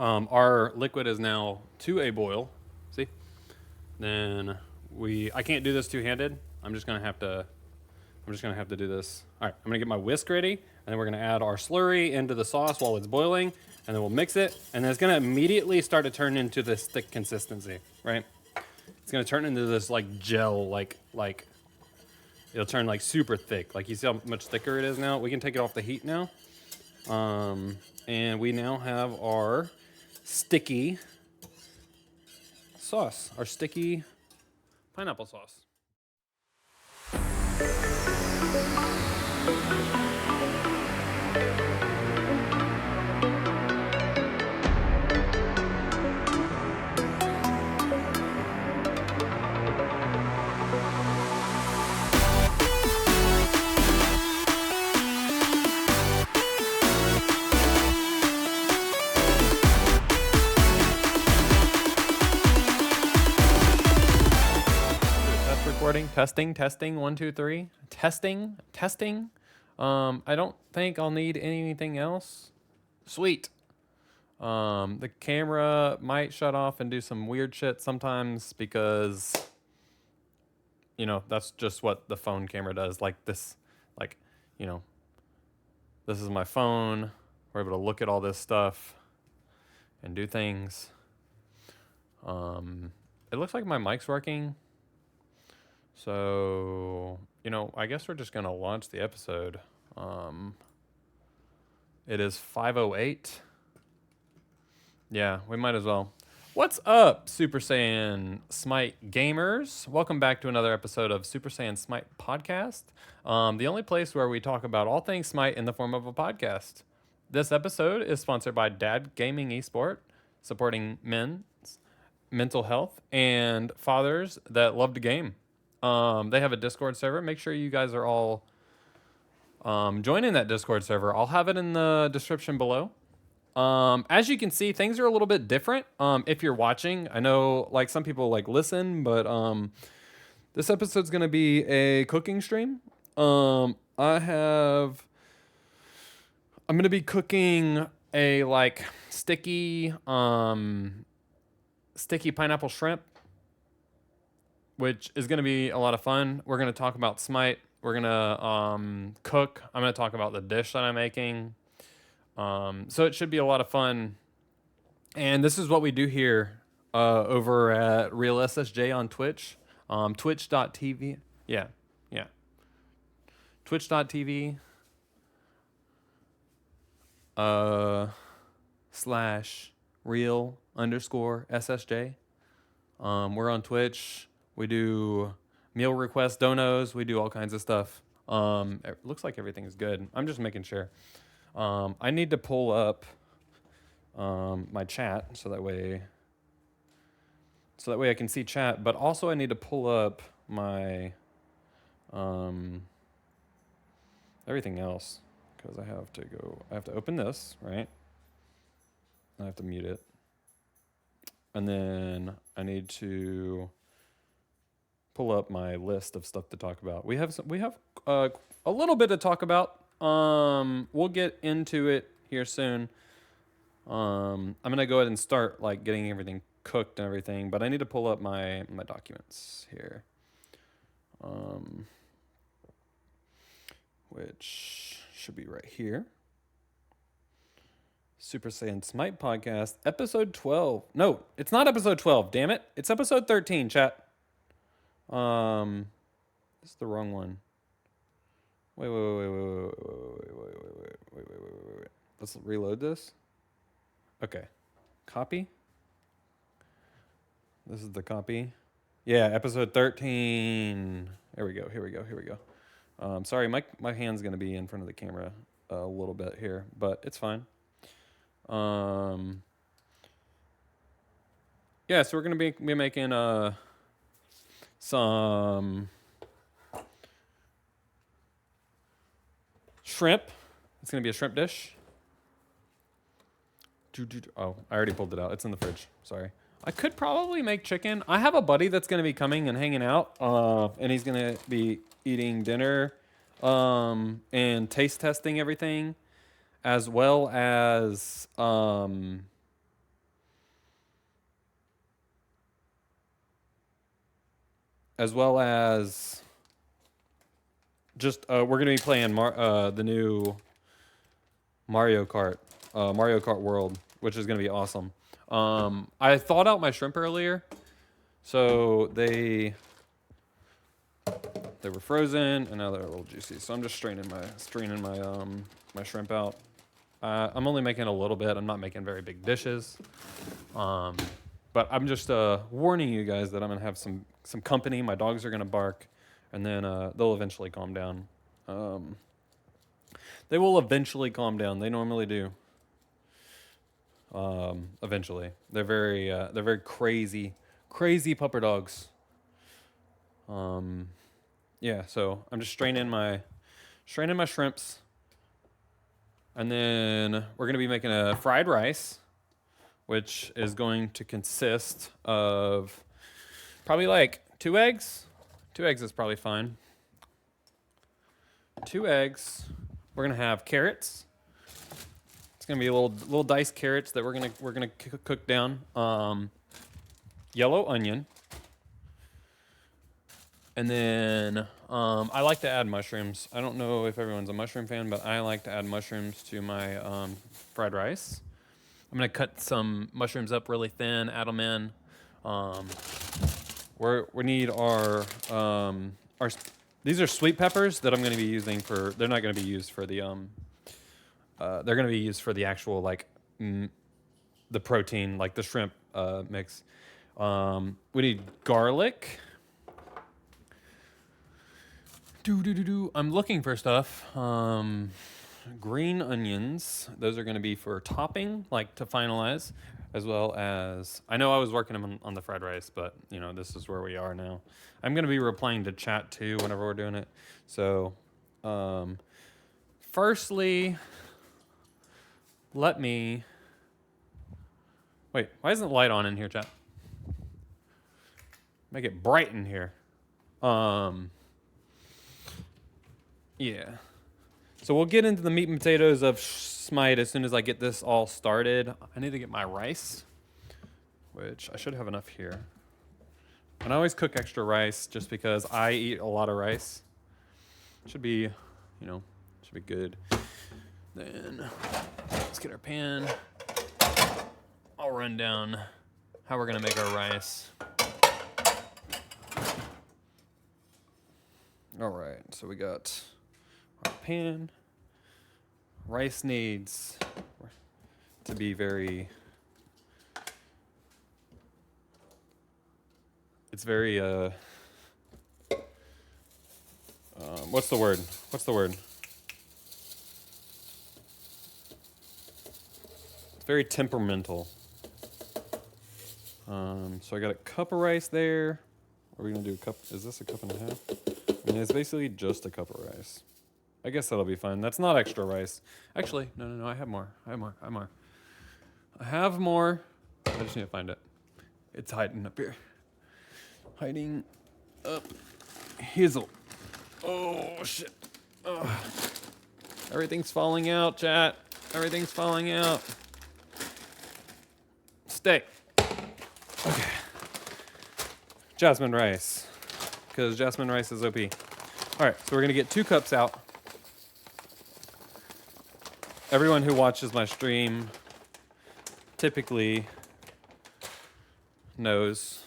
Our liquid is now to a boil. See? Then I can't do this two-handed. I'm just gonna have to do this. All right, I'm gonna get my whisk ready, and then we're gonna add our slurry into the sauce while it's boiling, and then we'll mix it, and then it's gonna immediately start to turn into this thick consistency, right? It's gonna turn into this like gel, like it'll turn like super thick. Like you see how much thicker it is now? We can take it off the heat now. And we now have our sticky sauce, our sticky pineapple sauce. Testing, 1, 2, 3. Testing. I don't think I'll need anything else. Sweet. The camera might shut off and do some weird shit sometimes because, that's just what the phone camera does. Like this, this is my phone. We're able to look at all this stuff and do things. It looks like my mic's working. So, I guess we're just going to launch the episode. It is 5:08. Yeah, we might as well. What's up, Super Saiyan Smite gamers? Welcome back to another episode of Super Saiyan Smite podcast, the only place where we talk about all things Smite in the form of a podcast. This episode is sponsored by Dad Gaming Esport, supporting men's mental health and fathers that love to game. They have a Discord server. Make sure you guys are all joining that Discord server. I'll have it in the description below. As you can see, things are a little bit different. If you're watching, I know like some people like listen, but this episode's gonna be a cooking stream. I'm gonna be cooking a like sticky pineapple shrimp, which is going to be a lot of fun. We're going to talk about Smite. We're going to cook. I'm going to talk about the dish that I'm making. So it should be a lot of fun. And this is what we do here over at Real SSJ on Twitch. Twitch.tv. Yeah. Twitch.tv /real_SSJ. We're on Twitch. We do meal requests, donos. We do all kinds of stuff. It looks like everything's good. I'm just making sure. I need to pull up my chat so that way I can see chat. But also I need to pull up my everything else because I have to open this, right? I have to mute it. And then I need to pull up my list of stuff to talk about. We have a little bit to talk about. We'll get into it here soon. I'm gonna go ahead and start like getting everything cooked and everything, but I need to pull up my documents here. Which should be right here. Super Saiyan Smite podcast, episode 12. No, it's not episode 12. Damn it! It's episode 13. Chat. This is the wrong one. Wait. Let's reload this. Okay. Copy. This is the copy. Yeah, episode 13. Here we go. Sorry, my hand's gonna be in front of the camera a little bit here, but it's fine. Yeah, so we're gonna be making some shrimp. It's gonna be a shrimp dish. Oh, I already pulled it out. It's in the fridge. Sorry. I could probably make chicken. I have a buddy that's gonna be coming and hanging out, and he's gonna be eating dinner, and taste testing everything, as well as as well as just we're going to be playing the new Mario Kart World, which is going to be awesome. I thawed out my shrimp earlier, so they were frozen and now they're a little juicy. So I'm just straining my shrimp out. I'm only making a little bit. I'm not making very big dishes. But I'm just warning you guys that I'm gonna have some company. My dogs are gonna bark, and then they'll eventually calm down. They will eventually calm down. They normally do. Eventually, they're very crazy pupper dogs. Yeah. So I'm just straining my shrimps, and then we're gonna be making a fried rice, which is going to consist of probably like 2 eggs. 2 eggs is probably fine. 2 eggs. We're gonna have carrots. It's gonna be little diced carrots that we're gonna cook down. Yellow onion, and then I like to add mushrooms. I don't know if everyone's a mushroom fan, but I like to add mushrooms to my fried rice. I'm gonna cut some mushrooms up really thin, add them in. We need our these are sweet peppers that I'm gonna be using for. They're not gonna be used for the they're gonna be used for the actual like the protein, like the shrimp mix. We need garlic. I'm looking for stuff. Green onions. Those are going to be for topping, like to finalize, as well as I know I was working on the fried rice, but you know this is where we are now. I'm going to be replying to chat too whenever we're doing it. So, firstly, let me wait. Why isn't the light on in here, chat? Make it bright in here. Yeah. So we'll get into the meat and potatoes of Smite as soon as I get this all started. I need to get my rice, which I should have enough here. And I always cook extra rice just because I eat a lot of rice. Should be, should be good. Then let's get our pan. I'll run down how we're gonna make our rice. All right, so we got our pan. Rice needs to be it's very, what's the word? It's very temperamental. So I got a cup of rice there. Are we gonna do a cup? Is this a cup and a half? I mean, it's basically just a cup of rice. I guess that'll be fine. That's not extra rice. Actually, no. I have more. I have more. I just need to find it. It's hiding up here. Hiding up. Hizzle. Oh, shit. Oh. Everything's falling out, chat. Everything's falling out. Stay. Okay. Jasmine rice. Because jasmine rice is OP. All right, so we're going to get 2 cups out. Everyone who watches my stream typically knows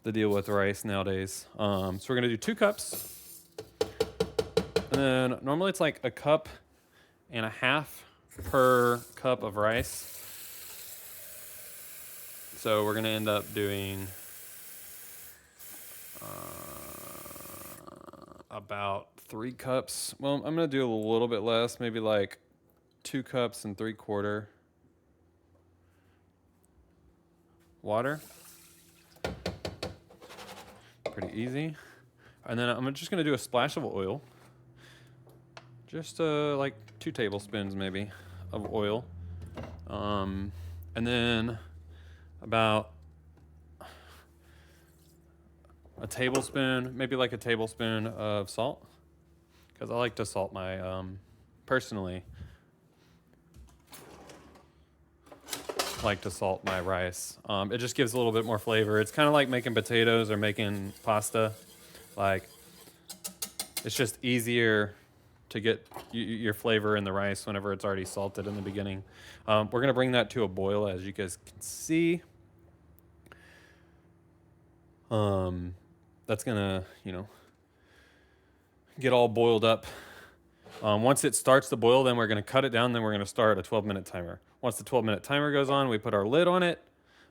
the deal with rice nowadays. So we're gonna do 2 cups. And then normally it's like a cup and a half per cup of rice. So we're gonna end up doing about 3 cups. Well, I'm gonna do a little bit less, maybe like 2 cups and 3/4 water. Pretty easy. And then I'm just gonna do a splash of oil. Just like 2 tablespoons maybe of oil. And then about a tablespoon, maybe like a tablespoon of salt, because I like to salt my, personally, like to salt my rice. It just gives a little bit more flavor. It's kind of like making potatoes or making pasta. Like, it's just easier to get your flavor in the rice whenever it's already salted in the beginning. We're going to bring that to a boil, as you guys can see. That's going to, get all boiled up. Once it starts to boil, then we're going to cut it down. Then we're going to start a 12-minute timer. Once the 12-minute timer goes on, we put our lid on it,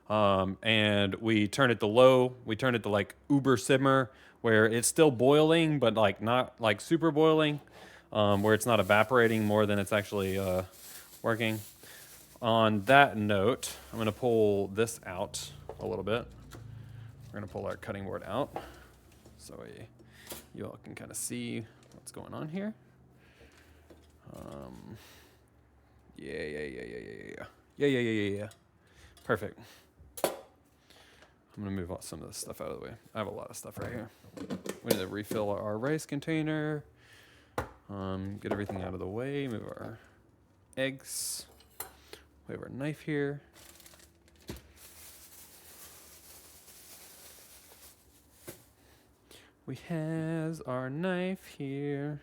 and we turn it to low. We turn it to like uber simmer, where it's still boiling, but like not like super boiling, where it's not evaporating more than it's actually working. On that note, I'm going to pull this out a little bit. We're going to pull our cutting board out so you all can kind of see what's going on here. Yeah. Perfect. I'm gonna move some of this stuff out of the way. I have a lot of stuff right here. We need to refill our rice container. Get everything out of the way. Move our eggs. We have our knife here. We has our knife here.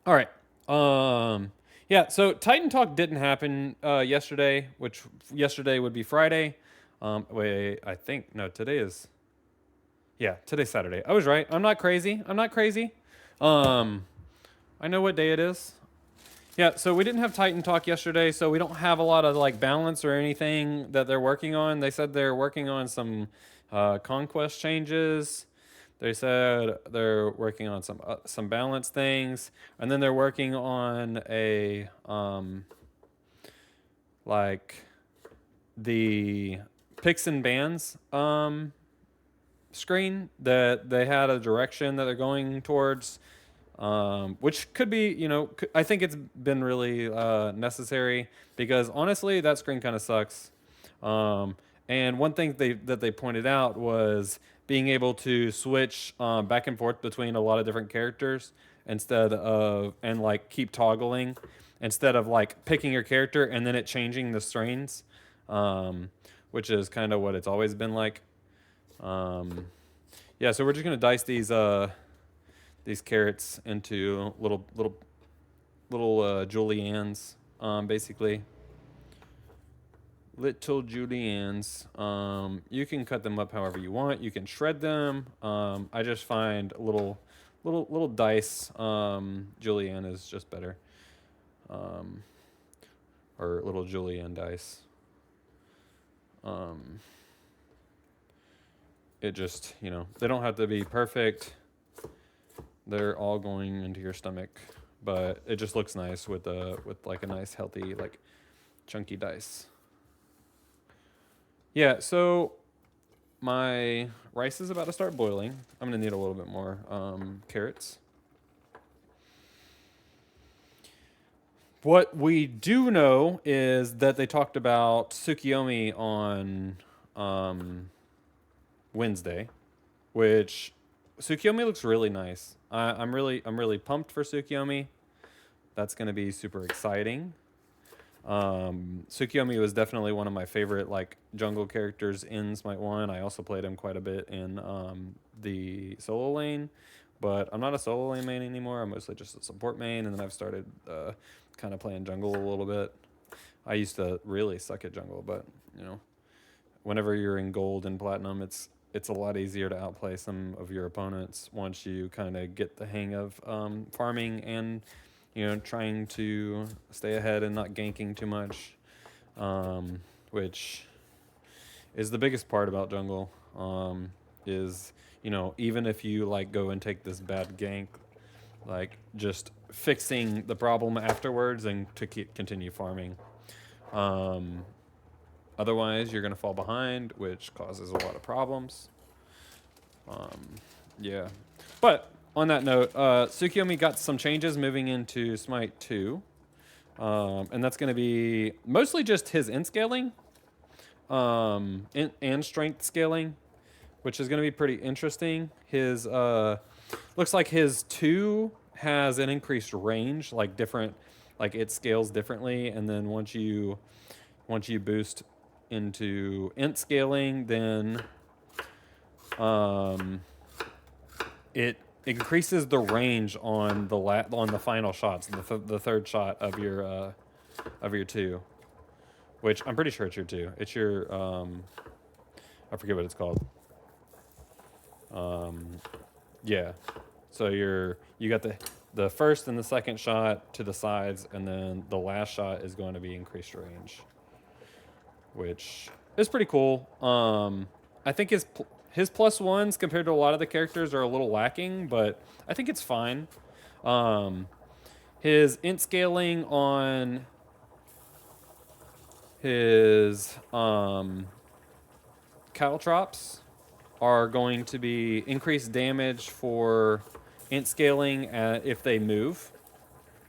All right. Yeah, so Titan Talk didn't happen yesterday, which yesterday would be Friday. Today's Saturday. I was right. I'm not crazy. I know what day it is. Yeah, so we didn't have Titan Talk yesterday, so we don't have a lot of like balance or anything that they're working on. They said they're working on some conquest changes. They said they're working on some balance things, and then they're working on a like the picks and bans screen that they had a direction that they're going towards, which could be, I think it's been really necessary, because honestly that screen kind of sucks. And one thing that they pointed out was being able to switch back and forth between a lot of different characters and like keep toggling instead of like picking your character and then it changing the strains, which is kind of what it's always been like. Yeah, so we're just gonna dice these carrots into little juliennes, basically. Little juliennes. You can cut them up however you want. You can shred them. I just find little dice. Julienne is just better. Or little julienne dice. It just, they don't have to be perfect. They're all going into your stomach, but it just looks nice with like a nice healthy like chunky dice. Yeah, so my rice is about to start boiling. I'm going to need a little bit more carrots. What we do know is that they talked about Tsukiyomi on Wednesday, which Tsukiyomi looks really nice. I'm really pumped for Tsukiyomi. That's going to be super exciting. Tsukiyomi was definitely one of my favorite like jungle characters in Smite 1. I also played him quite a bit in the solo lane, but I'm not a solo lane main anymore. I'm mostly just a support main, and then I've started kind of playing jungle a little bit. I used to really suck at jungle, but whenever you're in gold and platinum, it's a lot easier to outplay some of your opponents once you kind of get the hang of farming and trying to stay ahead and not ganking too much, which is the biggest part about jungle, is, even if you like go and take this bad gank, like just fixing the problem afterwards and to continue farming. Otherwise, you're going to fall behind, which causes a lot of problems. Yeah. But on that note, Tsukiyomi got some changes moving into Smite 2. And that's going to be mostly just his int scaling and strength scaling, which is going to be pretty interesting. His looks like his 2 has an increased range, like different, like it scales differently, and then once you boost into int scaling, then it increases the range on the final shots, the third shot of your 2, which I'm pretty sure it's your 2. It's your I forget what it's called. Yeah. So you got the first and the second shot to the sides, and then the last shot is going to be increased range, which is pretty cool. I think his +1s compared to a lot of the characters are a little lacking, but I think it's fine. His int scaling on his caltrops are going to be increased damage for int scaling if they move.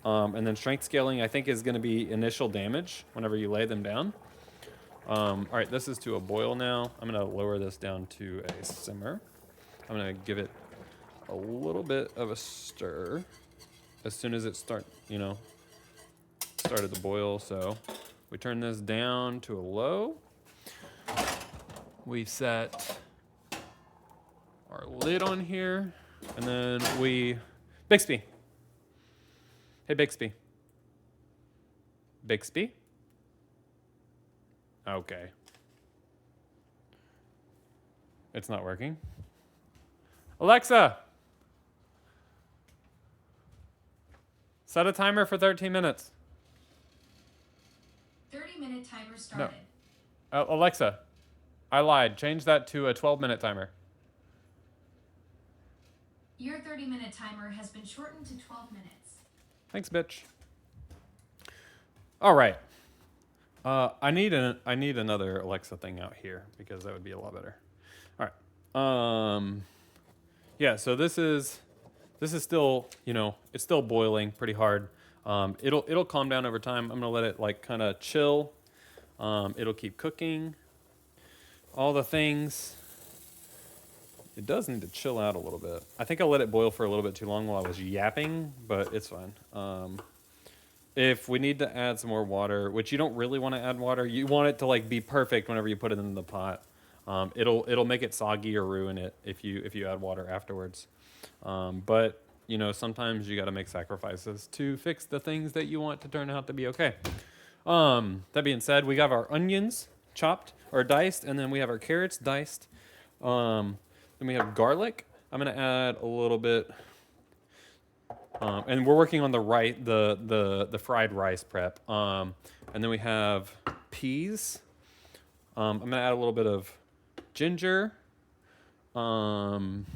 And then strength scaling, I think, is going to be initial damage whenever you lay them down. All right, this is to a boil now. I'm going to lower this down to a simmer. I'm going to give it a little bit of a stir as soon as it started to boil. So we turn this down to a low. We set our lid on here, and then Bixby. Hey, Bixby. Bixby? Okay. It's not working. Alexa! Set a timer for 13 minutes. 30-minute timer started. No. Alexa, I lied. Change that to a 12-minute timer. Your 30-minute timer has been shortened to 12 minutes. Thanks, bitch. All right. I need another Alexa thing out here because that would be a lot better. All right. Yeah. So this is still, it's still boiling pretty hard. It'll calm down over time. I'm gonna let it like kind of chill. It'll keep cooking. All the things. It does need to chill out a little bit. I think I let it boil for a little bit too long while I was yapping, but it's fine. If we need to add some more water, which you don't really want to add water, you want it to like be perfect whenever you put it in the pot. It'll make it soggy or ruin it if you add water afterwards. But sometimes you got to make sacrifices to fix the things that you want to turn out to be okay. That being said, we got our onions chopped or diced, and then we have our carrots diced. Then we have garlic. I'm gonna add a little bit, and we're working on the fried rice prep. And then we have peas. I'm gonna add a little bit of ginger. And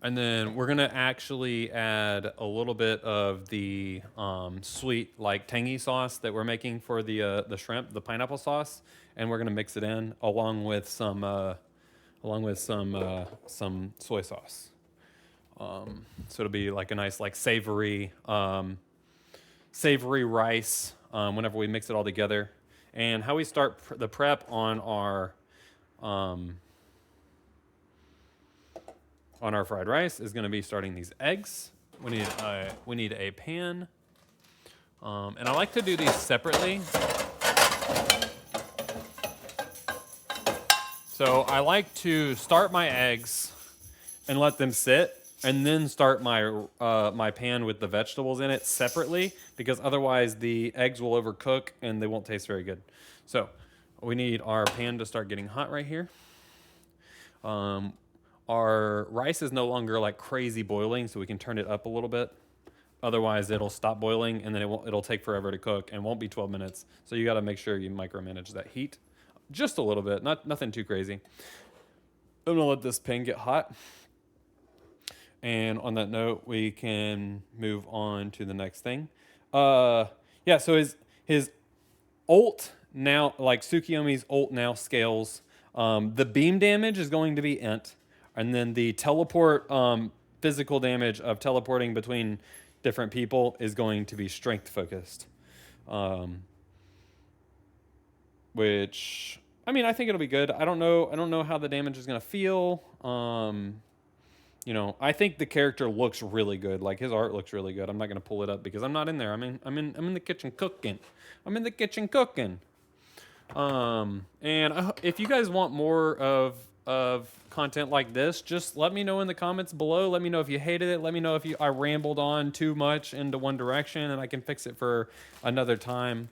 then we're gonna actually add a little bit of the sweet, like tangy sauce that we're making for the shrimp, the pineapple sauce, and we're gonna mix it in along with some soy sauce. So it'll be like a nice, like savory rice whenever we mix it all together. And how we start the prep on our fried rice is going to be starting these eggs. We need a pan, and I like to do these separately. So I like to start my eggs and let them sit, and then start my pan with the vegetables in it separately, because otherwise the eggs will overcook and they won't taste very good. So we need our pan to start getting hot right here. Our rice is no longer like crazy boiling, so we can turn it up a little bit. Otherwise, it'll stop boiling, and then it'll take forever to cook and won't be 12 minutes. So you got to make sure you micromanage that heat just a little bit, nothing too crazy. I'm gonna let this pan get hot. And on that note, we can move on to the next thing. So his ult now, like Tsukiyomi's ult now scales. The beam damage is going to be int, and then the teleport physical damage of teleporting between different people is going to be strength focused. Which, I mean, I think it'll be good. I don't know how the damage is gonna feel. you know, I think the character looks really good. Like his art looks really good. I'm not gonna pull it up because I'm not in there. I'm in the kitchen cooking. I'm in the kitchen cooking. And if you guys want more of content like this, just let me know in the comments below. Let me know if you hated it. Let me know if I rambled on too much into one direction, and I can fix it for another time.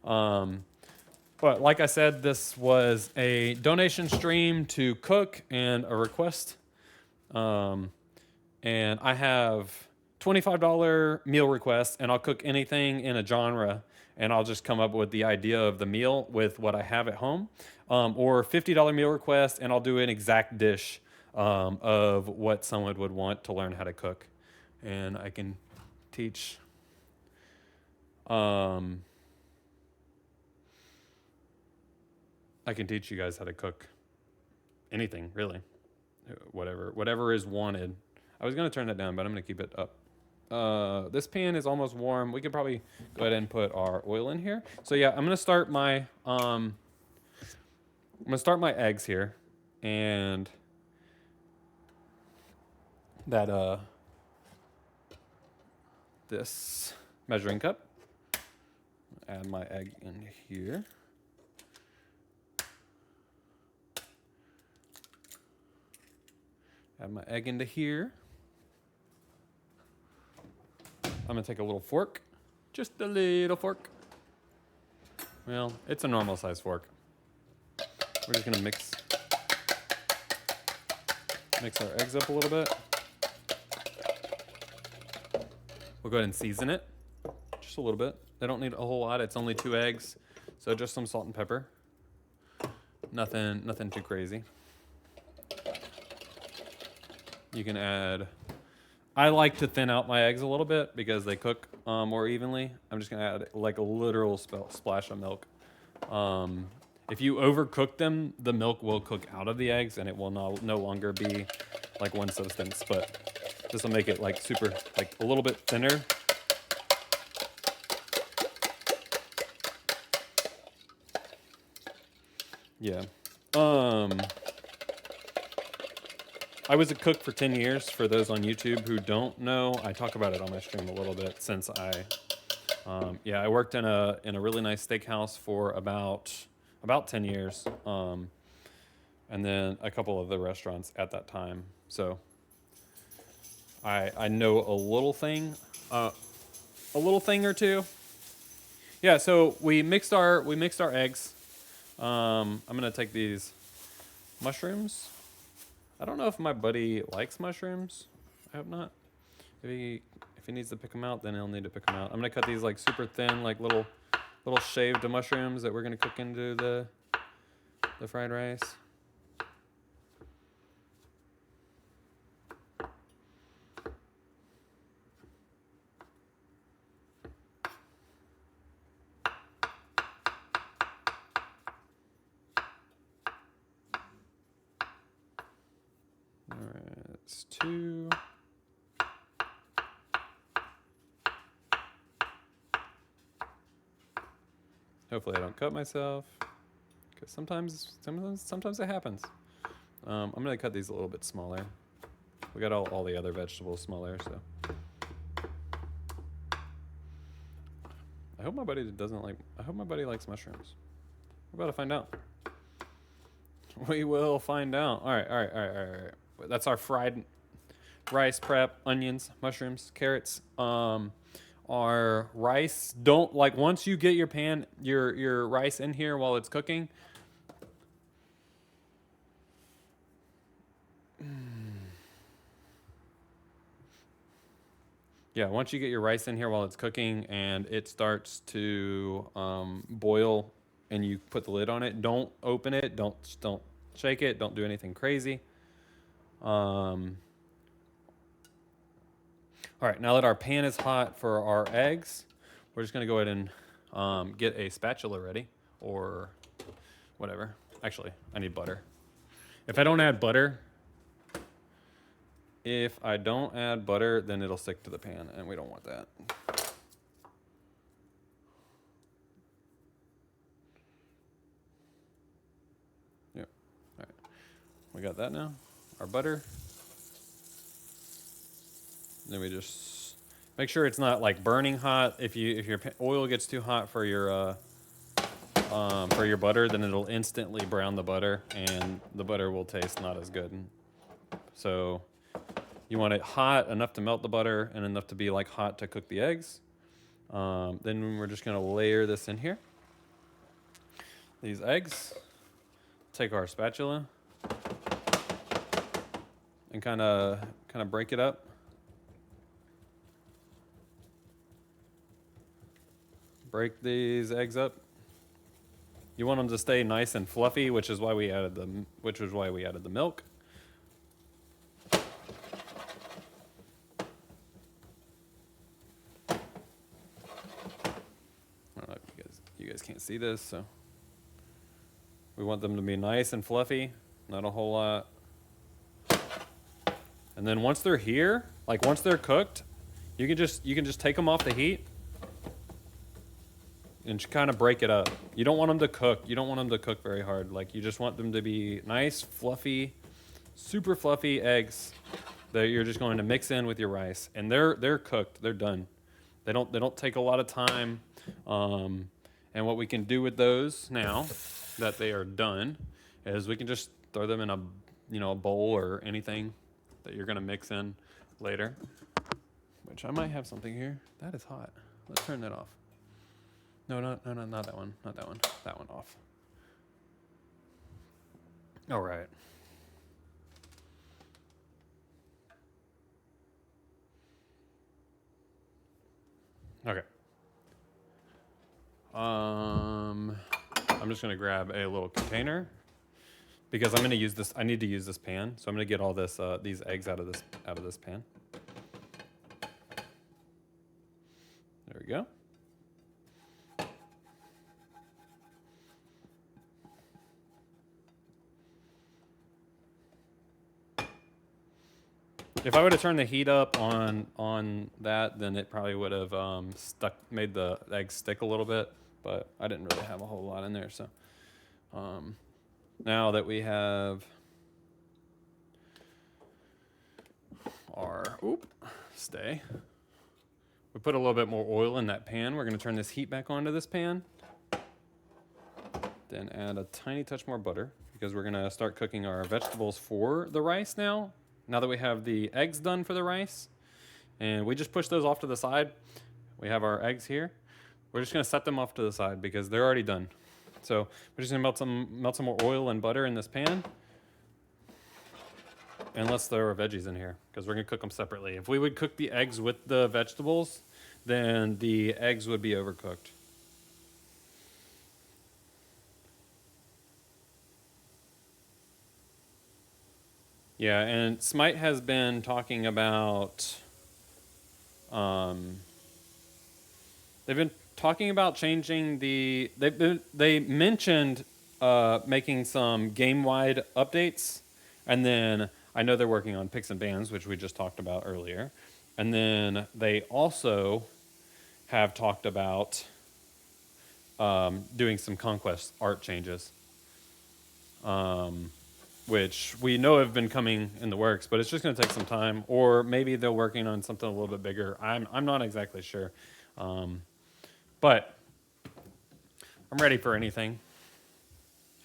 But like I said, this was a donation stream to cook and a request. And I have $25 meal requests, and I'll cook anything in a genre, and I'll just come up with the idea of the meal with what I have at home. Or $50 meal request, and I'll do an exact dish of what someone would want to learn how to cook. And I can teach. I can teach you guys how to cook anything, really. Whatever is wanted. I was going to turn that down, but I'm going to keep it up. This pan is almost warm. We could probably go ahead and put our oil in here. So yeah, I'm gonna start my eggs here, and that this measuring cup. Add my egg in here. Add my egg into here. I'm gonna take a little fork, just a little fork. Well, it's a normal size fork. We're just gonna mix our eggs up a little bit. We'll go ahead and season it, just a little bit. They don't need a whole lot. It's only 2 eggs, so just some salt and pepper. Nothing too crazy. You can add. I like to thin out my eggs a little bit because they cook more evenly. I'm just gonna add like a literal splash of milk. If you overcook them, the milk will cook out of the eggs and it will no longer be like one substance. But this will make it like super, like a little bit thinner. Yeah. I was a cook for 10 years. For those on YouTube who don't know, I talk about it on my stream a little bit since I worked in a really nice steakhouse for about 10 years, and then a couple of the restaurants at that time. So I know a little thing or two. Yeah. So we mixed our eggs. I'm gonna take these mushrooms. I don't know if my buddy likes mushrooms. I hope not. If he needs to pick them out, then he'll need to pick them out. I'm gonna cut these like super thin, like little shaved mushrooms that we're gonna cook into the fried rice. All right, that's 2. Hopefully I don't cut myself, because sometimes it happens. I'm gonna cut these a little bit smaller. We got all the other vegetables smaller, so. I hope my buddy likes mushrooms. We're about to find out. We will find out. All right. That's our fried rice prep: onions, mushrooms, carrots. Our rice, don't like once you get your rice in here while it's cooking. Yeah, once you get your rice in here while it's cooking and it starts to boil, and you put the lid on it, don't open it, don't shake it, don't do anything crazy. All right, now that our pan is hot for our eggs, we're just gonna go ahead and get a spatula ready, or whatever. Actually, I need butter. If I don't add butter, then it'll stick to the pan, and we don't want that. Yep. All right, we got that now. Our butter. Then we just make sure it's not like burning hot. If your oil gets too hot for your butter, then it'll instantly brown the butter, and the butter will taste not as good. So you want it hot enough to melt the butter and enough to be like hot to cook the eggs. Then we're just gonna layer this in here. These eggs. Take our spatula and kind of break it up. Break these eggs up. You want them to stay nice and fluffy, which is why we added the milk. I don't know if you guys can't see this, so we want them to be nice and fluffy, not a whole lot. And then once they're here, like once they're cooked, you can just take them off the heat and kind of break it up. You don't want them to cook. You don't want them to cook very hard. Like you just want them to be nice, fluffy, super fluffy eggs that you're just going to mix in with your rice. And they're cooked. They're done. They don't take a lot of time. And what we can do with those now that they are done is we can just throw them in a bowl or anything that you're gonna mix in later. Which I might have something here. That is hot. Let's turn that off. No, not that one. Not that one. That one off. All right. Okay. I'm just gonna grab a little container because I'm gonna use this. I need to use this pan, so I'm gonna get all this these eggs out of this pan. There we go. If I would have turned the heat up on that, then it probably would have made the eggs stick a little bit. But I didn't really have a whole lot in there. So now that we have our we put a little bit more oil in that pan. We're going to turn this heat back onto this pan. Then add a tiny touch more butter because we're going to start cooking our vegetables for the rice now. Now that we have the eggs done for the rice, and we just push those off to the side. We have our eggs here. We're just gonna set them off to the side because they're already done. So we're just gonna melt some more oil and butter in this pan. And let's throw our veggies in here because we're gonna cook them separately. If we would cook the eggs with the vegetables, then the eggs would be overcooked. Yeah, and Smite has been talking about, they've been talking about changing they mentioned making some game-wide updates, and then I know they're working on picks and bans, which we just talked about earlier, and then they also have talked about doing some conquest art changes. Which we know have been coming in the works, but it's just going to take some time. Or maybe they're working on something a little bit bigger. I'm not exactly sure. But I'm ready for anything.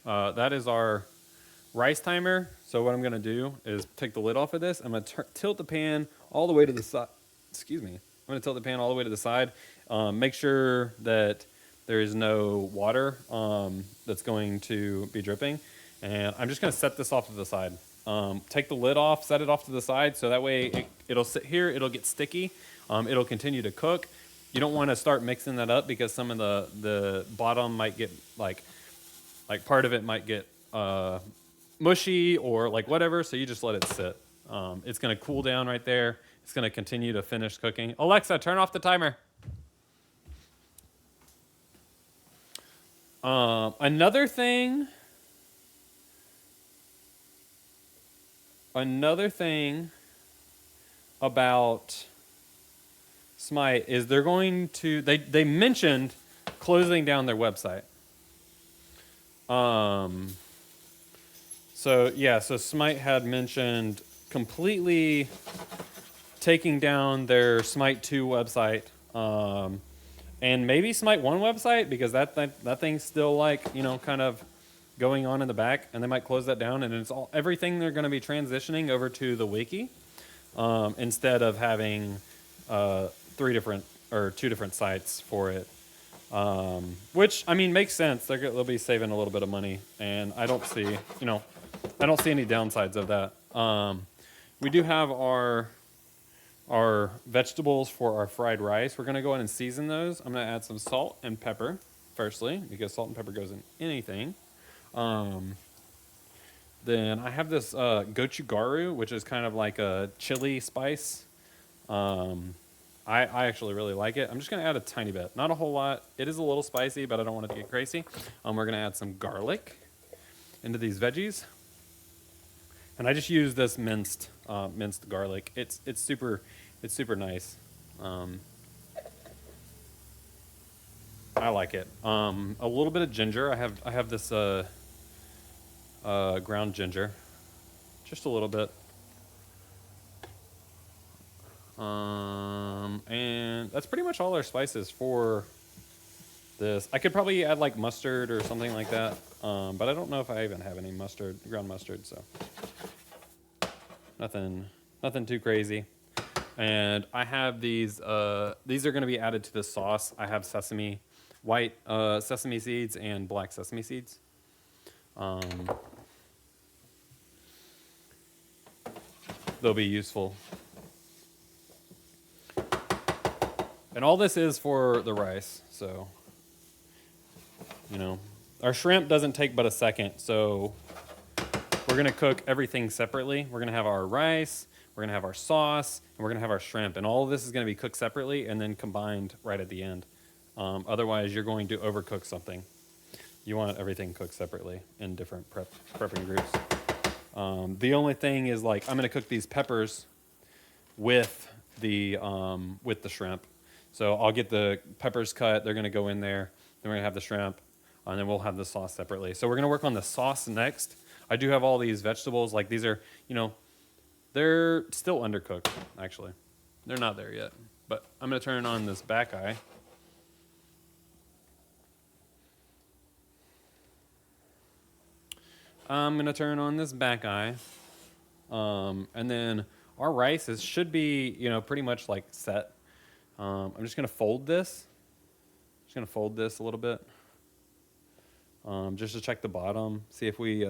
That is our rice timer. So what I'm going to do is take the lid off of this. I'm going to tilt the pan all the way to the side. Excuse me. I'm going to tilt the pan all the way to the side. Make sure that there is no water that's going to be dripping. And I'm just going to set this off to the side. Take the lid off, set it off to the side, so that way it'll sit here, it'll get sticky, it'll continue to cook. You don't want to start mixing that up because some of the bottom might get like part of it might get mushy or like whatever, so you just let it sit. It's going to cool down right there. It's going to continue to finish cooking. Alexa, turn off the timer. Another thing about Smite is they're going to they mentioned closing down their website. So Smite had mentioned completely taking down their Smite 2 website, and maybe Smite 1 website, because that thing's still like, you know, kind of going on in the back, and they might close that down, and it's all everything they're going to be transitioning over to the wiki, instead of having 2 different sites for it. Which, I mean, makes sense. They'll be saving a little bit of money, and I don't see any downsides of that. We do have our vegetables for our fried rice. We're gonna go ahead and season those. I'm gonna add some salt and pepper, firstly, because salt and pepper goes in anything. Then I have this gochugaru, which is kind of like a chili spice. I actually really like it. I'm just going to add a tiny bit. Not a whole lot. It is a little spicy, but I don't want it to get crazy. We're going to add some garlic into these veggies. And I just use this minced garlic. It's super nice. I like it. A little bit of ginger. I have this ground ginger. Just a little bit. And that's pretty much all our spices for this. I could probably add like mustard or something like that, but I don't know if I even have any ground mustard, so nothing too crazy. And I have these are going to be added to the sauce. I have white sesame seeds and black sesame seeds. They'll be useful. And all this is for the rice, so, you know. Our shrimp doesn't take but a second, so we're going to cook everything separately. We're going to have our rice, we're going to have our sauce, and we're going to have our shrimp. And all of this is going to be cooked separately and then combined right at the end. Otherwise, you're going to overcook something. You want everything cooked separately in different prepping groups. The only thing is, like, I'm going to cook these peppers with the shrimp. So I'll get the peppers cut. They're going to go in there. Then we're going to have the shrimp. And then we'll have the sauce separately. So we're going to work on the sauce next. I do have all these vegetables. Like, these are, you know, they're still undercooked, actually. They're not there yet. But I'm going to turn on this back eye. I'm going to turn on this back eye. And then our rice should be, you know, pretty much like set. I'm just going to fold this. Just going to fold this a little bit. Just to check the bottom, see if we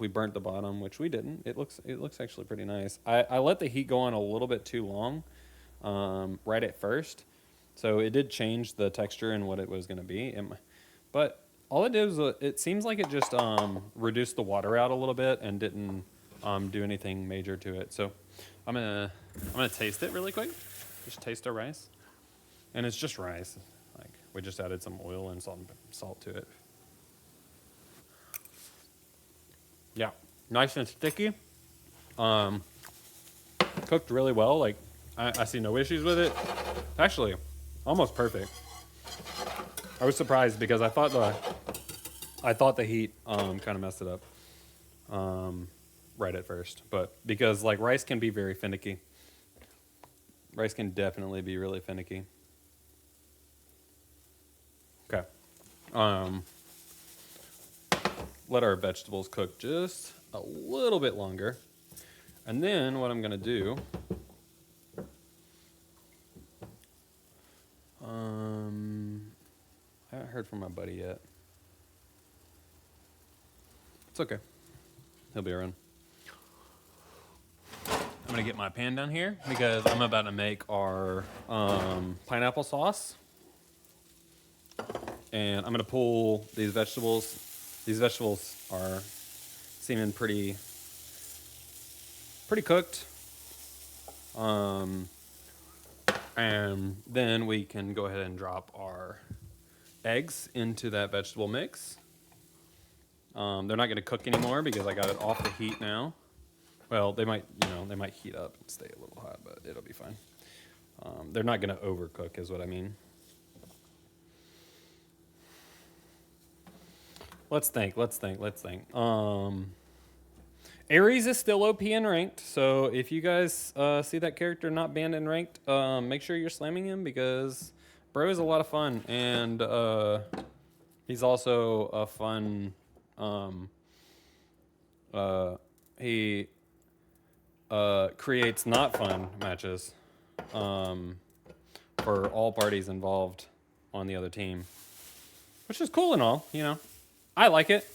burnt the bottom, which we didn't. It looks actually pretty nice. I let the heat go on a little bit too long, right at first, so it did change the texture and what it was going to be. But all it did was it seems like it just reduced the water out a little bit and didn't do anything major to it. So I'm gonna taste it really quick. Just taste our rice, and it's just rice. Like, we just added some oil and salt to it. Yeah, nice and sticky. Cooked really well. Like, I see no issues with it. Actually, almost perfect. I was surprised because I thought the heat kind of messed it up right at first. But because, like, rice can be very finicky. Rice can definitely be really finicky. Okay. Let our vegetables cook just a little bit longer. And then what I'm going to do, I haven't heard from my buddy yet. It's okay. He'll be around. I'm going to get my pan down here because I'm about to make our pineapple sauce. And I'm going to pull these vegetables. These vegetables are seeming pretty cooked. And then we can go ahead and drop our eggs into that vegetable mix. They're not going to cook anymore because I got it off the heat now. Well, they might heat up and stay a little hot, but it'll be fine. They're not going to overcook is what I mean. Let's think. Ares is still OP in ranked, so if you guys see that character not banned in ranked, make sure you're slamming him because bro is a lot of fun, and he's also a fun. He creates not fun matches for all parties involved on the other team, which is cool and all. I like it.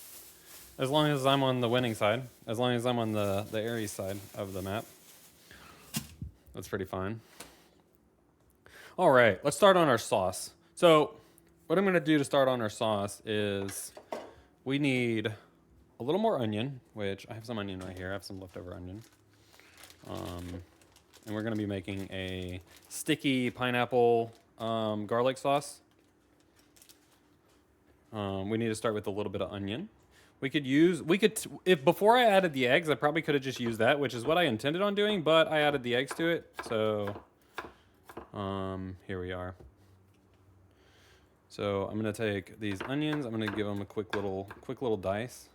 As long as I'm on the winning side, as long as I'm on the Ares side of the map, that's pretty fine. All right, let's start on our sauce. So what I'm going to do to start on our sauce is we need a little more onion, which I have some onion right here. I have some leftover onion. And we're going to be making a sticky pineapple garlic sauce. We need to start with a little bit of onion. If before I added the eggs, I probably could have just used that, which is what I intended on doing, but I added the eggs to it. So, here we are. So I'm gonna take these onions. I'm gonna give them a quick little dice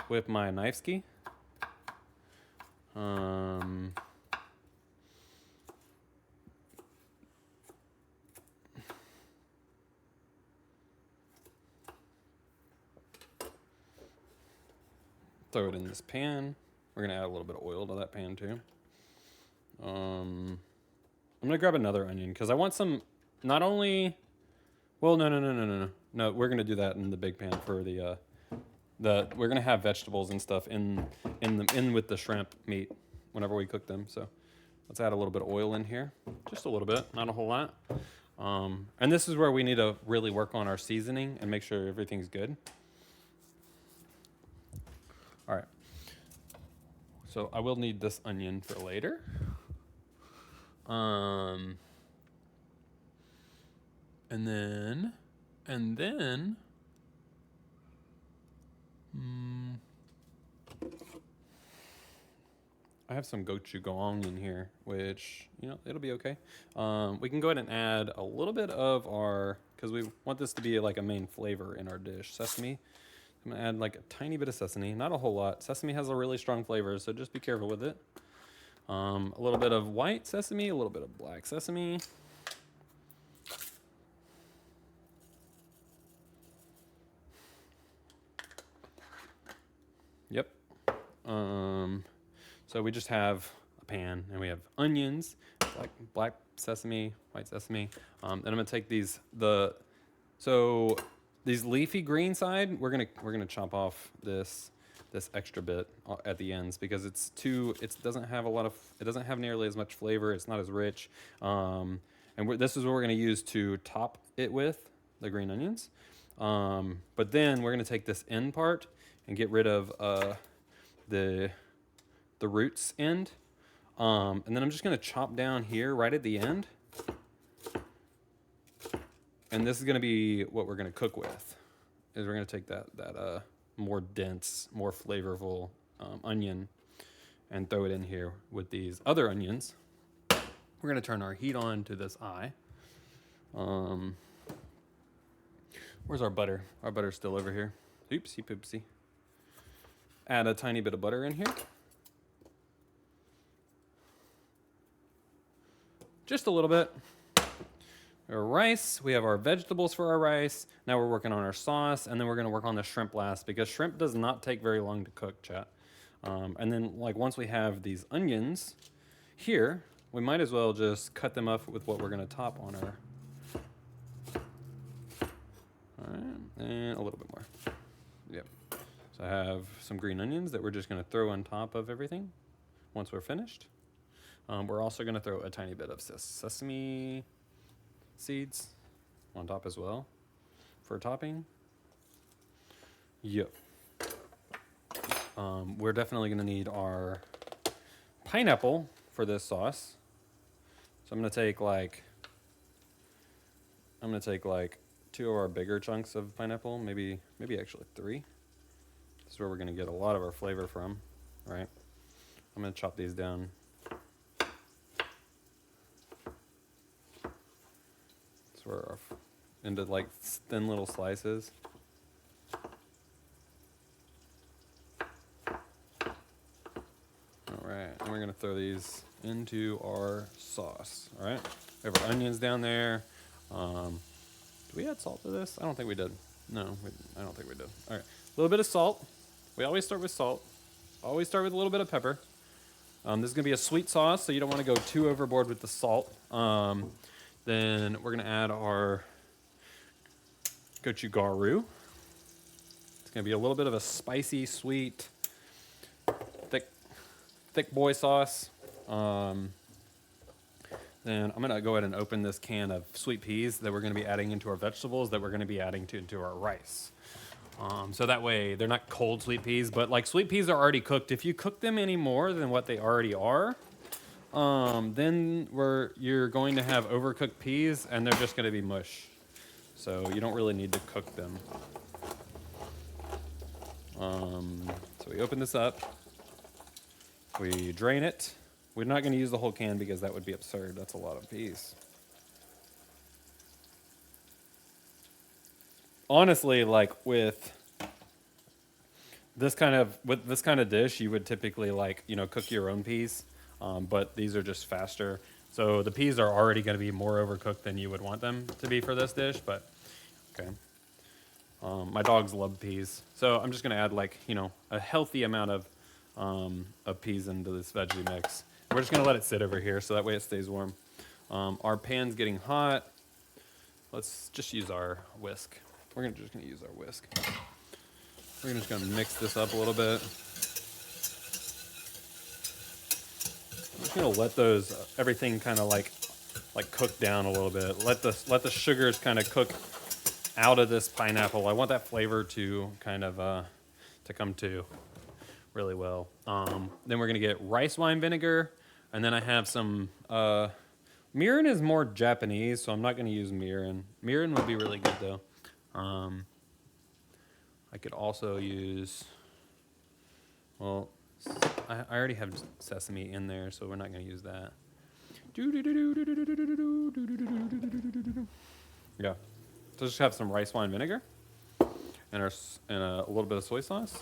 with my knife ski. Throw it in this pan. We're gonna add a little bit of oil to that pan too. I'm gonna grab another onion because I want some. Not only, well, no. We're gonna do that in the big pan for the. We're gonna have vegetables and stuff in with the shrimp meat whenever we cook them. So let's add a little bit of oil in here, just a little bit, not a whole lot. And this is where we need to really work on our seasoning and make sure everything's good. All right. So I will need this onion for later. And then I have some gochujang in here, which, it'll be okay. We can go ahead and add a little bit of because we want this to be like a main flavor in our dish, sesame. I'm gonna add like a tiny bit of sesame, not a whole lot. Sesame has a really strong flavor, so just be careful with it. A little bit of white sesame, a little bit of black sesame. Yep. So we just have a pan and we have onions, like black sesame, white sesame. And I'm gonna take these leafy green side. We're gonna chop off this extra bit at the ends because it doesn't have nearly as much flavor. It's not as rich. This is what we're gonna use to top it with the green onions. But then we're gonna take this end part and get rid of the roots end. And then I'm just gonna chop down here right at the end. And this is gonna be what we're gonna cook with. Is we're gonna take that more dense, more flavorful onion and throw it in here with these other onions. We're gonna turn our heat on to this eye. Where's our butter? Our butter's still over here. Oopsie poopsie. Add a tiny bit of butter in here. Just a little bit. Our rice, we have our vegetables for our rice. Now we're working on our sauce, and then we're gonna work on the shrimp last because shrimp does not take very long to cook, chat. And then once we have these onions here, we might as well just cut them up with what we're gonna top on our. All right, and a little bit more. Yep. So I have some green onions that we're just gonna throw on top of everything once we're finished. We're also gonna throw a tiny bit of sesame seeds on top as well for topping. Yep. We're definitely gonna need our pineapple for this sauce. So I'm gonna take like 2 of our bigger chunks of pineapple, maybe actually 3. This is where we're gonna get a lot of our flavor from, right? I'm gonna chop these down. Into like thin little slices. we're gonna throw these into our sauce. All right. We have our onions down there. Do we add salt to this? I don't think we did. No, I don't think we did. All right. A little bit of salt. We always start with salt. Always start with a little bit of pepper. This is gonna be a sweet sauce, so you don't want to go too overboard with the salt. Then we're gonna add our gochugaru. It's gonna be a little bit of a spicy, sweet, thick boy sauce. Then I'm gonna go ahead and open this can of sweet peas that we're gonna be adding into our vegetables that we're gonna be adding into our rice. So that way they're not cold sweet peas, but like sweet peas are already cooked. If you cook them any more than what they already are, then you're going to have overcooked peas and they're just gonna be mush. So you don't really need to cook them. So we open this up, we drain it. We're not gonna use the whole can because that would be absurd. That's a lot of peas. Honestly, like with this kind of dish, you would typically cook your own peas, but these are just faster. So the peas are already going to be more overcooked than you would want them to be for this dish, but okay. My dogs love peas, so I'm just going to add a healthy amount of peas into this veggie mix. We're just going to let it sit over here so that way it stays warm. Our pan's getting hot. Let's just use our whisk. We're just going to use our whisk. We're just going to mix this up a little bit. I'm just going to let everything kind of like cook down a little bit. Let the sugars kind of cook out of this pineapple. I want that flavor to kind of to come to really well. Then we're going to get rice wine vinegar, and then I have some mirin is more Japanese, so I'm not going to use mirin. Mirin would be really good though. I could also use, well, I already have sesame in there, so we're not going to use that. Yeah. So just have some rice wine vinegar and a little bit of soy sauce.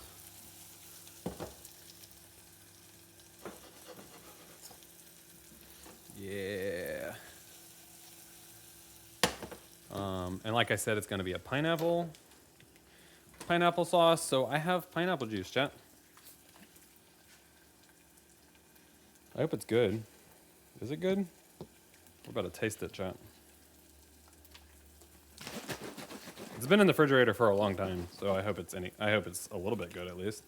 Yeah. And like I said, it's going to be a pineapple sauce. So I have pineapple juice, chat. I hope it's good. Is it good? We're about to taste it, chat. It's been in the refrigerator for a long time, so I hope it's a little bit good at least.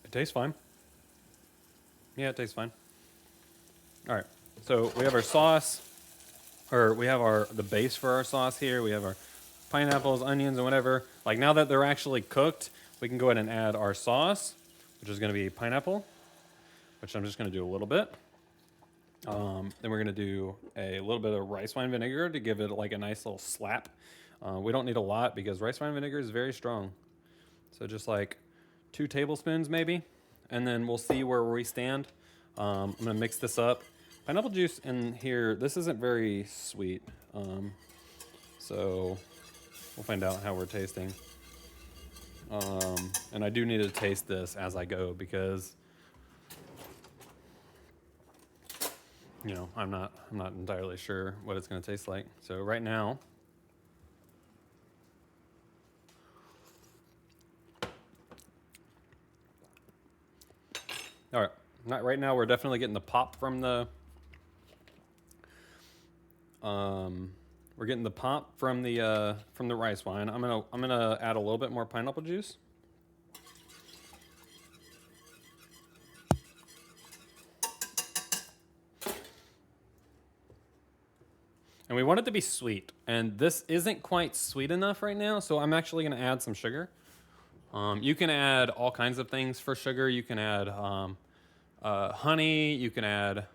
It tastes fine. Yeah, it tastes fine. All right, so we have our sauce, or we have the base for our sauce here. We have our pineapples, onions, and whatever. Like now that they're actually cooked, we can go ahead and add our sauce, which is going to be pineapple, which I'm just going to do a little bit. Then we're going to do a little bit of rice wine vinegar to give it like a nice little slap. We don't need a lot because rice wine vinegar is very strong. So just like 2 tablespoons maybe, and then we'll see where we stand. I'm going to mix this up. Pineapple juice in here, this isn't very sweet, so we'll find out how we're tasting. And I do need to taste this as I go because, you know, I'm not entirely sure what it's going to taste like. So right now, all right, not right now. We're definitely getting the pop from the. We're getting the pop from the rice wine. I'm gonna add a little bit more pineapple juice. And we want it to be sweet, and this isn't quite sweet enough right now, so I'm actually gonna add some sugar. You can add all kinds of things for sugar. You can add honey. You can add.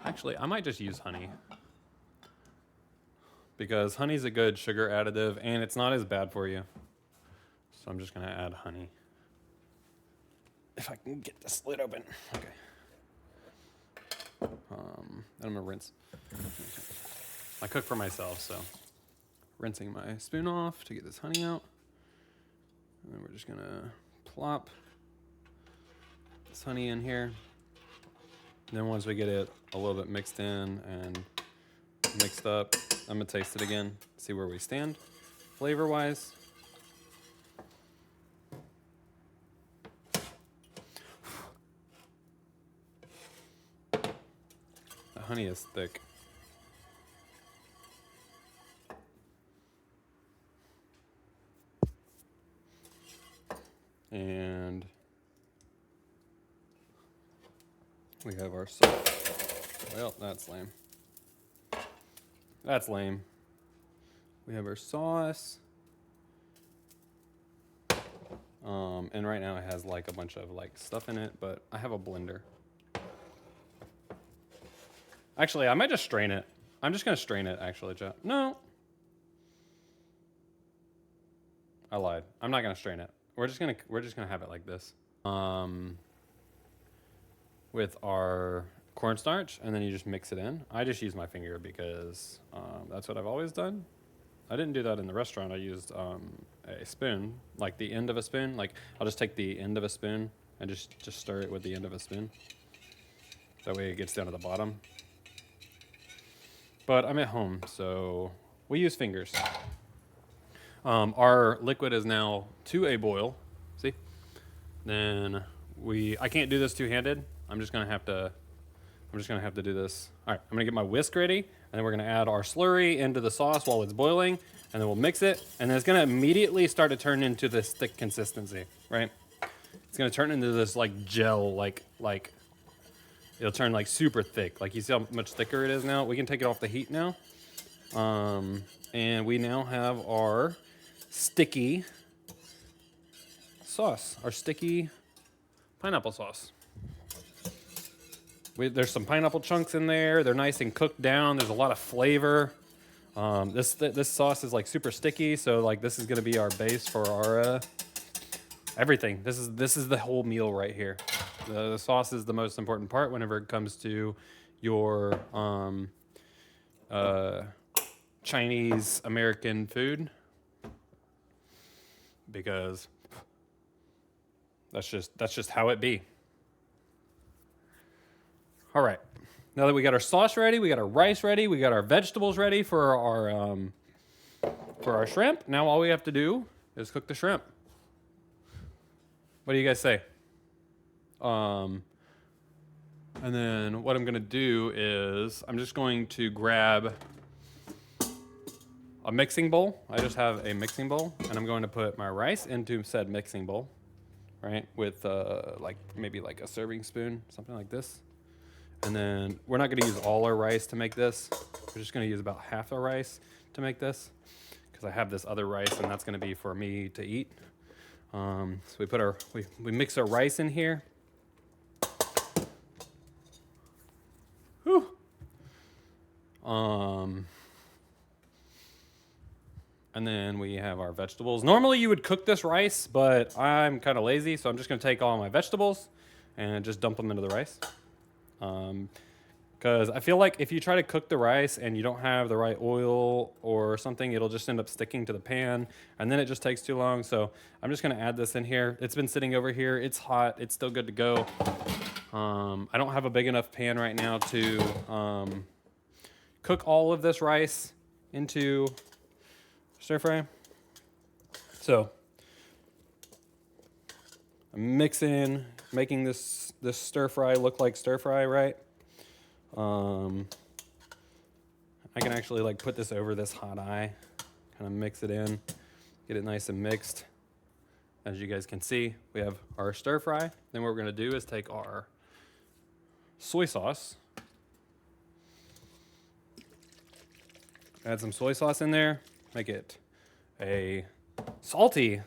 Actually, I might just use honey. Because honey's a good sugar additive and it's not as bad for you. So I'm just gonna add honey. If I can get this lid open. Okay. Then I'm gonna rinse. I cook for myself, so rinsing my spoon off to get this honey out. And then we're just gonna plop this honey in here. And then once we get it a little bit mixed in and mixed up, I'm gonna taste it again, see where we stand flavor-wise. The honey is thick. And we have our sauce. Well, that's lame. That's lame. We have our sauce. And right now it has like a bunch of like stuff in it, but I have a blender. Actually, I might just strain it. I'm just gonna strain it actually, Jeff. No. I lied. I'm not gonna strain it. We're just gonna have it like this. With our cornstarch, and then you just mix it in. I just use my finger because that's what I've always done. I didn't do that in the restaurant. I used a spoon, like the end of a spoon. Like I'll just take the end of a spoon and just stir it with the end of a spoon. That way it gets down to the bottom. But I'm at home, so we use fingers. Our liquid is now to a boil. See? Then I can't do this two-handed. I'm just gonna have to do this. All right, I'm gonna get my whisk ready, and then we're gonna add our slurry into the sauce while it's boiling, and then we'll mix it, and then it's gonna immediately start to turn into this thick consistency, right? It's gonna turn into this like gel, like it'll turn like super thick. Like you see how much thicker it is now? We can take it off the heat now. And we now have our sticky sauce, our sticky pineapple sauce. There's some pineapple chunks in there. They're nice and cooked down. There's a lot of flavor. This sauce is like super sticky, so like this is gonna be our base for our everything. This is the whole meal right here. The sauce is the most important part whenever it comes to your Chinese American food, because that's just how it be. All right, now that we got our sauce ready, we got our rice ready, we got our vegetables ready for our shrimp. Now all we have to do is cook the shrimp. What do you guys say? And then what I'm gonna do is I'm just going to grab a mixing bowl. I just have a mixing bowl, and I'm going to put my rice into said mixing bowl, right? With like maybe like a serving spoon, something like this. And then we're not gonna use all our rice to make this. We're just gonna use about half our rice to make this, because I have this other rice, and that's gonna be for me to eat. So we put we mix our rice in here. Whew. And then we have our vegetables. Normally you would cook this rice, but I'm kind of lazy, so I'm just gonna take all my vegetables and just dump them into the rice. Because I feel like if you try to cook the rice and you don't have the right oil or something, it'll just end up sticking to the pan, and then it just takes too long. So I'm just gonna add this in here. It's been sitting over here. It's hot. It's still good to go. I don't have a big enough pan right now to cook all of this rice into stir fry. So I'm making this stir fry look like stir fry, right? I can actually like put this over this hot eye, kind of mix it in, get it nice and mixed. As you guys can see, we have our stir fry. Then what we're gonna do is take our soy sauce, add some soy sauce in there, make it a salty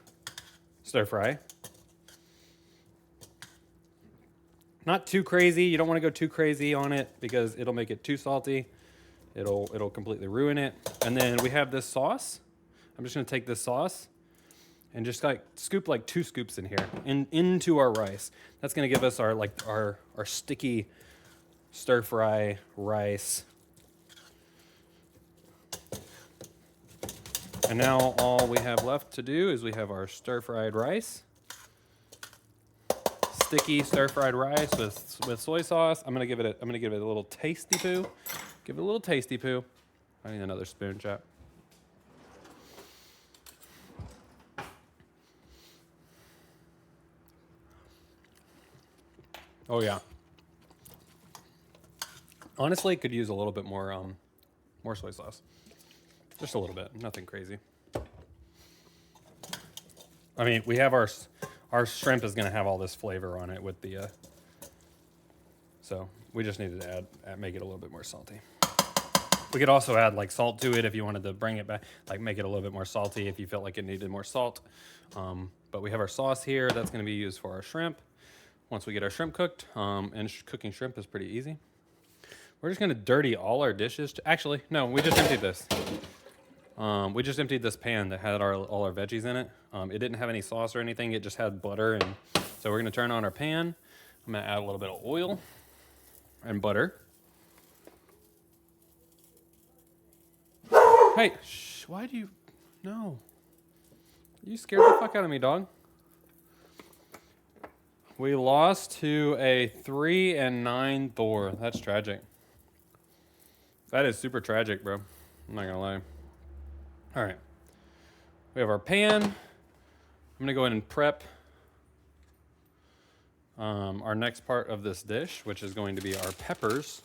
stir fry. Not too crazy. You don't want to go too crazy on it because it'll make it too salty. It'll completely ruin it. And then we have this sauce. I'm just gonna take this sauce and just like scoop like 2 scoops in here into our rice. That's gonna give us our sticky stir fry rice. And now all we have left to do is we have our stir-fried rice. Sticky stir-fried rice with soy sauce. I'm gonna give it a little tasty poo. Give it a little tasty poo. I need another spoon, chap. Oh yeah. Honestly, could use a little bit more soy sauce. Just a little bit, nothing crazy. I mean, we have our shrimp is gonna have all this flavor on it with the so we just needed to make it a little bit more salty. We could also add like salt to it if you wanted to bring it back, like make it a little bit more salty if you felt like it needed more salt. But we have our sauce here that's gonna be used for our shrimp. Once we get our shrimp cooked, and cooking shrimp is pretty easy. We're just gonna dirty all our dishes. Actually, no, we just emptied this. We just emptied this pan that had all our veggies in it. It didn't have any sauce or anything. It just had butter, and so we're gonna turn on our pan. I'm gonna add a little bit of oil and butter. Hey, shh, why do you, no. You scared the fuck out of me, dog. We lost to a 3-9 Thor. That's tragic. That is super tragic, bro. I'm not gonna lie. All right. We have our pan. I'm gonna go ahead and prep our next part of this dish, which is going to be our peppers.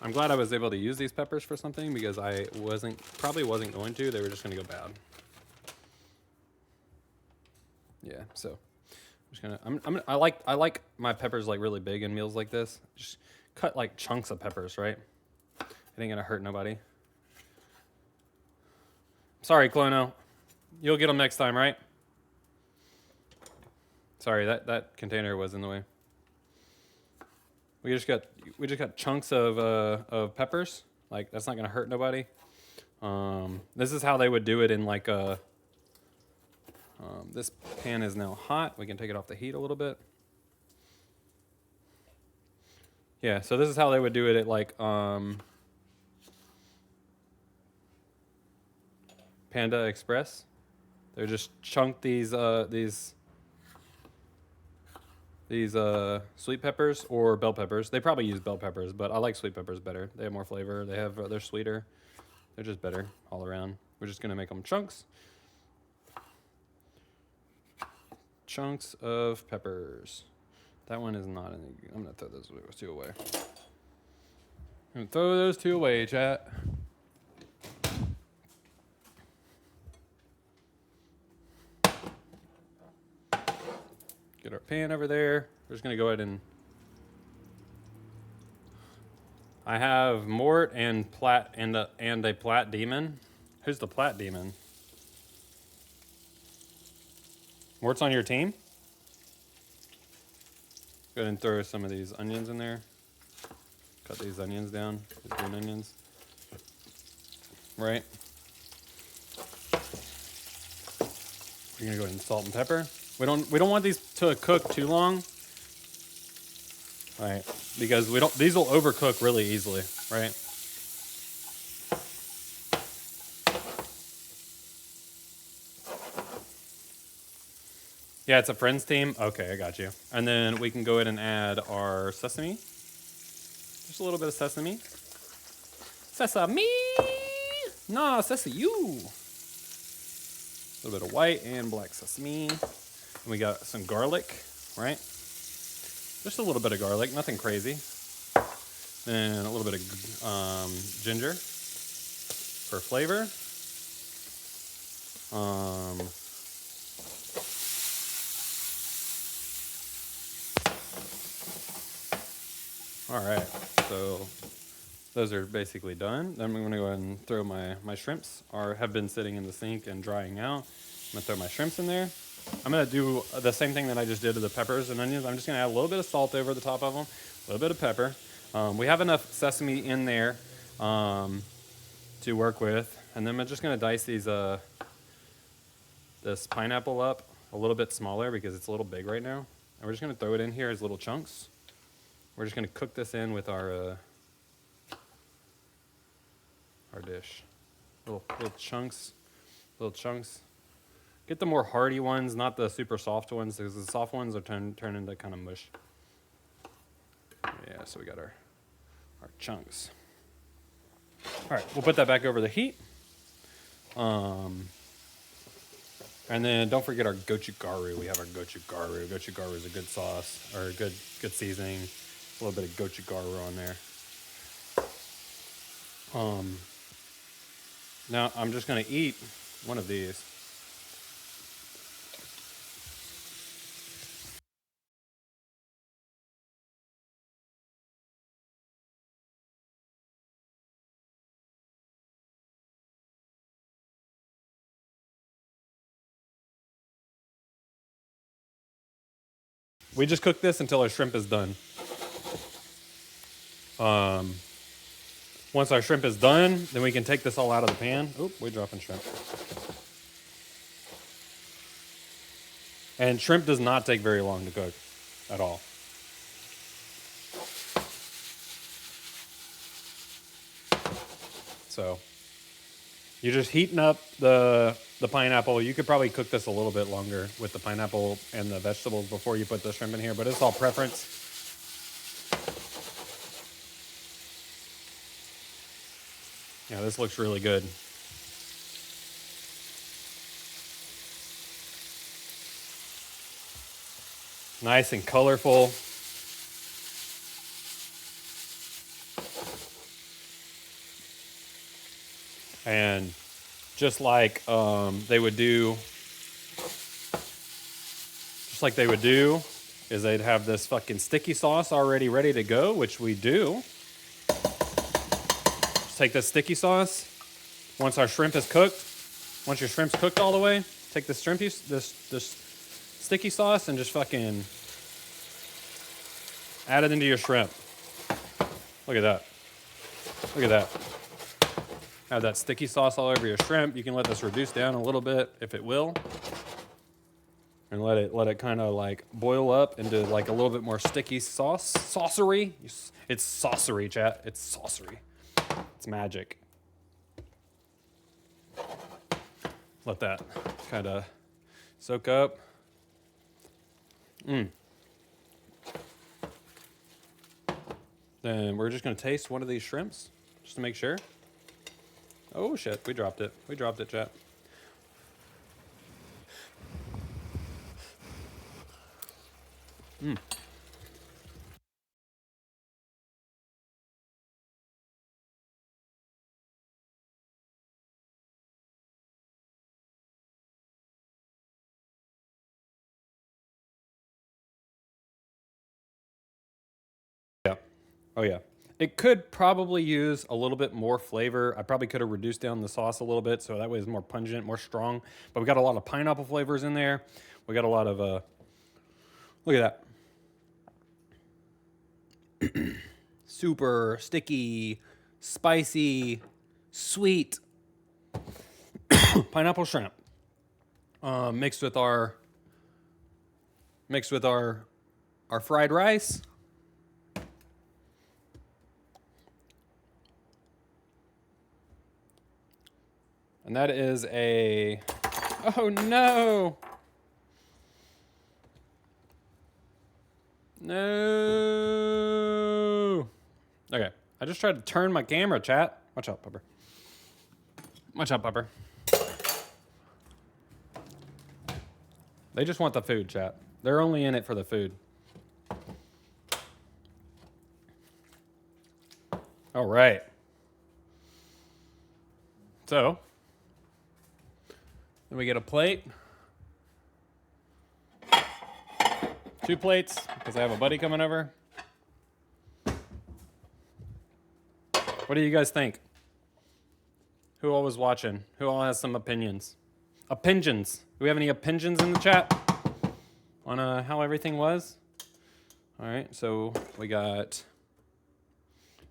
I'm glad I was able to use these peppers for something because I probably wasn't going to. They were just gonna go bad. Yeah, so I'm just gonna, I like my peppers like really big in meals like this. Just cut like chunks of peppers, right? It ain't gonna hurt nobody. Sorry, Clono. You'll get them next time, right? Sorry, that container was in the way. We just got chunks of peppers. Like that's not gonna hurt nobody. This is how they would do it in like a. This pan is now hot. We can take it off the heat a little bit. Yeah, so this is how they would do it at like Panda Express. They would just chunk these sweet peppers or bell peppers. They probably use bell peppers, but I like sweet peppers better. They have more flavor. They're sweeter. They're just better all around. We're just gonna make them chunks. Chunks of peppers. That one is not any good. I'm gonna throw those two away. I'm gonna throw those two away, chat. Get our pan over there. We're just gonna go ahead and I have Mort and Plat and a Plat Demon. Who's the Plat Demon? Mort's on your team? Go ahead and throw some of these onions in there. Cut these onions down, these green onions. Right. We're gonna go ahead and salt and pepper. We don't want these to cook too long. Right, because these will overcook really easily, right? Yeah, it's a friends team. Okay, I got you. And then we can go ahead and add our sesame. Just a little bit of sesame. Sesame! Nah, sesame you. A little bit of white and black sesame. And we got some garlic, right? Just a little bit of garlic, nothing crazy. And a little bit of ginger for flavor. All right, so those are basically done. Then I'm gonna go ahead and throw my shrimps, have been sitting in the sink and drying out. I'm gonna throw my shrimps in there. I'm gonna do the same thing that I just did to the peppers and onions. I'm just gonna add a little bit of salt over the top of them, a little bit of pepper. We have enough sesame in there to work with, and then I'm just gonna dice this pineapple up a little bit smaller because it's a little big right now. And we're just gonna throw it in here as little chunks. We're just gonna cook this in with our our dish. Little chunks. Little chunks. Get the more hearty ones, not the super soft ones, because the soft ones are turn into kind of mush. Yeah, so we got our chunks. All right, we'll put that back over the heat. And then don't forget our gochugaru. We have our gochugaru. Gochugaru is a good sauce, or a good seasoning. A little bit of gochugaru on there. Now I'm just gonna eat one of these. We just cook this until our shrimp is done. Once our shrimp is done, then we can take this all out of the pan. Oop, we're dropping shrimp. And shrimp does not take very long to cook at all. So you're just heating up the pineapple. You could probably cook this a little bit longer with the pineapple and the vegetables before you put the shrimp in here, but it's all preference. Yeah, this looks really good. Nice and colorful. And just like they would do, is they'd have this fucking sticky sauce already ready to go, which we do. Just take this sticky sauce. Once our shrimp is cooked, once your shrimp's cooked all the way, take this sticky sauce and just fucking add it into your shrimp. Look at that. Look at that. Have that sticky sauce all over your shrimp. You can let this reduce down a little bit if it will. And let it kind of like boil up into like a little bit more sticky saucery. It's saucery, chat. It's saucery. It's magic. Let that kind of soak up. Then we're just going to taste one of these shrimps just to make sure. Oh shit, we dropped it. We dropped it, chat. Yeah. Oh yeah. It could probably use a little bit more flavor. I probably could have reduced down the sauce a little bit so that way it's more pungent, more strong. But we got a lot of pineapple flavors in there. We got a lot of look at that. Super sticky, spicy, sweet pineapple shrimp. Mixed with our fried rice. And that is a, oh no. No. Okay, I just tried to turn my camera, chat. Watch out, Pupper. Watch out, Pupper. They just want the food, chat. They're only in it for the food. All right. So, then we get a plate. 2 plates, because I have a buddy coming over. What do you guys think? Who all was watching? Who all has some opinions? Opinions. Do we have any opinions in the chat on how everything was? All right, so we got,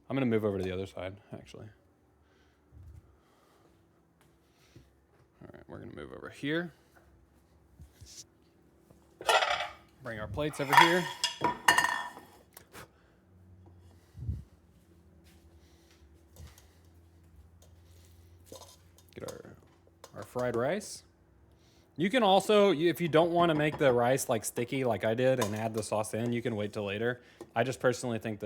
I'm going to move over to the other side, actually. All right, we're going to move over here. Bring our plates over here. fried rice. You can also, if you don't want to make the rice like sticky like I did and add the sauce in, you can wait till later. I just personally think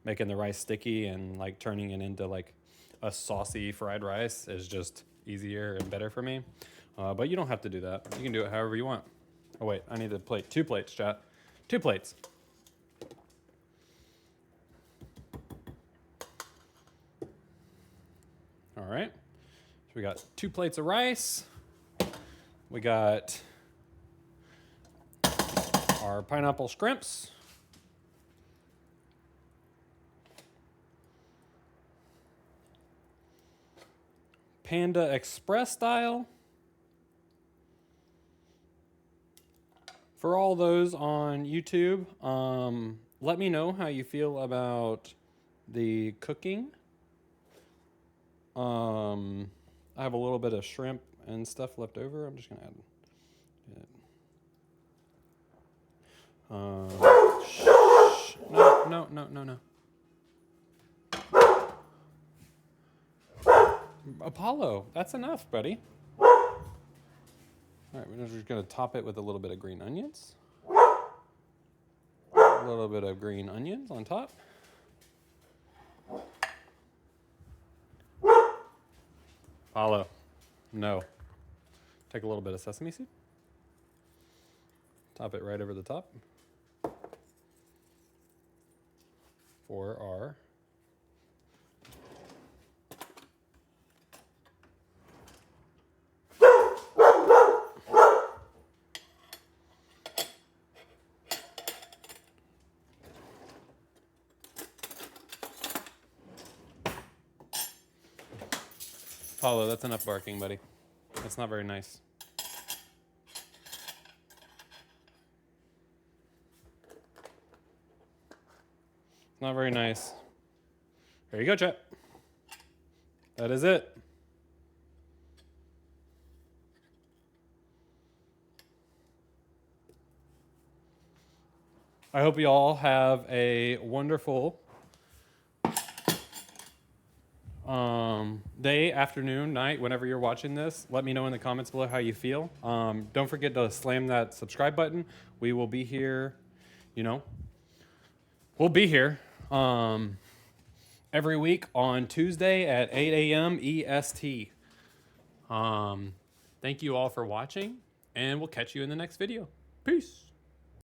making the rice sticky and like turning it into like a saucy fried rice is just easier and better for me. But you don't have to do that. You can do it however you want. Oh wait, I need a plate. 2 plates, chat. 2 plates. All right. So we got 2 plates of rice. We got our pineapple scrimps. Panda Express style. For all those on YouTube, let me know how you feel about the cooking. I have a little bit of shrimp and stuff left over. I'm just gonna add it. No. Apollo, that's enough, buddy. All right, we're just gonna top it with a little bit of green onions. A little bit of green onions on top. Apollo, no. Take a little bit of sesame seed. Top it right over the top. For our Apollo, that's enough barking, buddy. That's not very nice. Not very nice. There you go, chat. That is it. I hope you all have a wonderful day, afternoon, night, whenever you're watching this. Let me know in the comments below how you feel. Don't forget to slam that subscribe button. We will be here, we'll be here every week on Tuesday at 8 a.m. EST. Thank you all for watching, and we'll catch you in the next video. Peace.